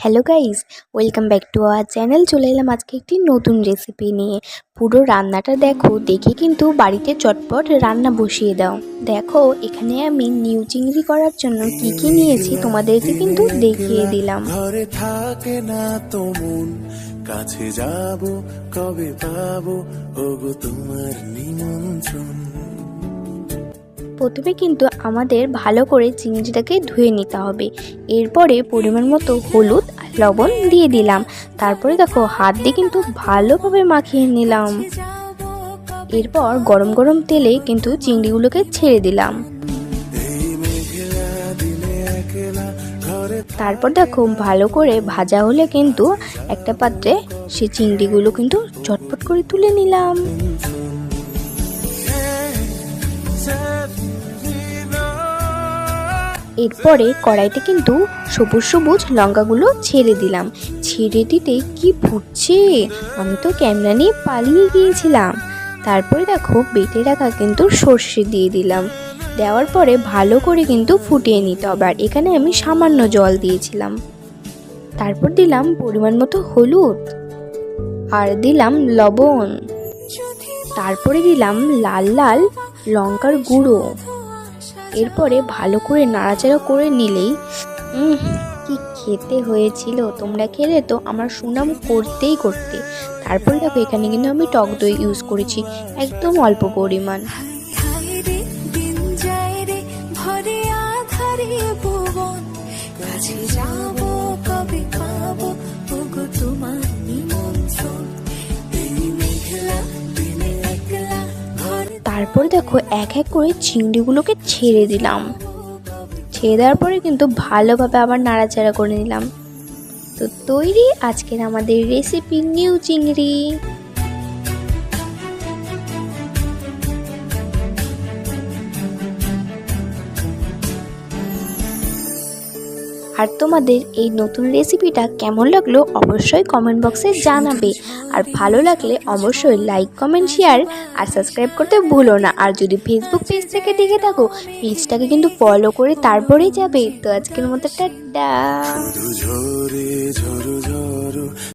Hello guys, welcome back to our channel. চলে এলাম আজকে একটি নতুন রেসিপি নিয়ে। পুরো রান্নাটা দেখো, দেখে কিন্তু বাড়িতে চটপট রান্না বসিয়ে দাও। দেখো এখানে আমি নিউ চিংড়ি করার জন্য কি কি নিয়েছি তোমাদেরকে কিন্তু দেখিয়ে দিলাম। ঘরে থাকে না তো মন, কাছে যাব কবে পাবো ওগো তোমার নিমন্ত্রণ। প্রথমে কিন্তু আমাদের ভালো করে চিংড়িটাকে ধুয়ে নিতে হবে। এরপরে পরিমাণ মতো হলুদ আর লবণ দিয়ে দিলাম। তারপরে দেখো হাত দিয়ে কিন্তু ভালোভাবে মাখিয়ে নিলাম। এরপর গরম গরম তেলে কিন্তু চিংড়িগুলোকে ছেড়ে দিলাম। তারপর দেখো ভালো করে ভাজা হলে কিন্তু একটা পাত্রে সে চিংড়িগুলো কিন্তু চটপট করে তুলে নিলাম। এরপরে কড়াইতে কিন্তু সবুজ সবুজ লঙ্কাগুলো ছেড়ে দিলাম। ছেড়ে দিতে কি ফুটছে, আমি তো ক্যামেরা নিয়ে পালিয়ে গিয়েছিলাম। তারপরে দেখো বেটে রাখা কিন্তু সর্ষে দিয়ে দিলাম। দেওয়ার পরে ভালো করে কিন্তু ফুটিয়ে নিতে হবে। আর এখানে আমি সামান্য জল দিয়েছিলাম। তারপর দিলাম পরিমাণ মতো হলুদ আর দিলাম লবণ। তারপরে দিলাম লাল লাল লঙ্কার গুঁড়ো। এরপরে ভালো করে নাড়াচাড়া করে নিলেই কি খেতে হয়েছিল। তোমরা খেলে তো আমার সুনাম করতেই করতে। তারপরে দেখো এখানে কিন্তু আমি টক দই ইউজ করেছি, একদম অল্প পরিমাণ। তারপরে দেখো এক এক করে চিংড়িগুলোকে ছেড়ে দিলাম। ছেড়ে দেওয়ার পরে কিন্তু ভালোভাবে আবার নাড়াচাড়া করে নিলাম। তো তৈরি আজকের আমাদের রেসিপি নিউ চিংড়ি। আর তোমাদের এই নতুন রেসিপিটা কেমন লাগলো অবশ্যই কমেন্ট বক্সে জানাবে। আর ভালো লাগলে অবশ্যই লাইক, কমেন্ট, শেয়ার আর সাবস্ক্রাইব করতে ভুলো না। আর যদি ফেসবুক পেজ থেকে দেখে থাকো, পেজটাকে কিন্তু ফলো করে তারপরেই যাবে। তো আজকের মতো টাটা।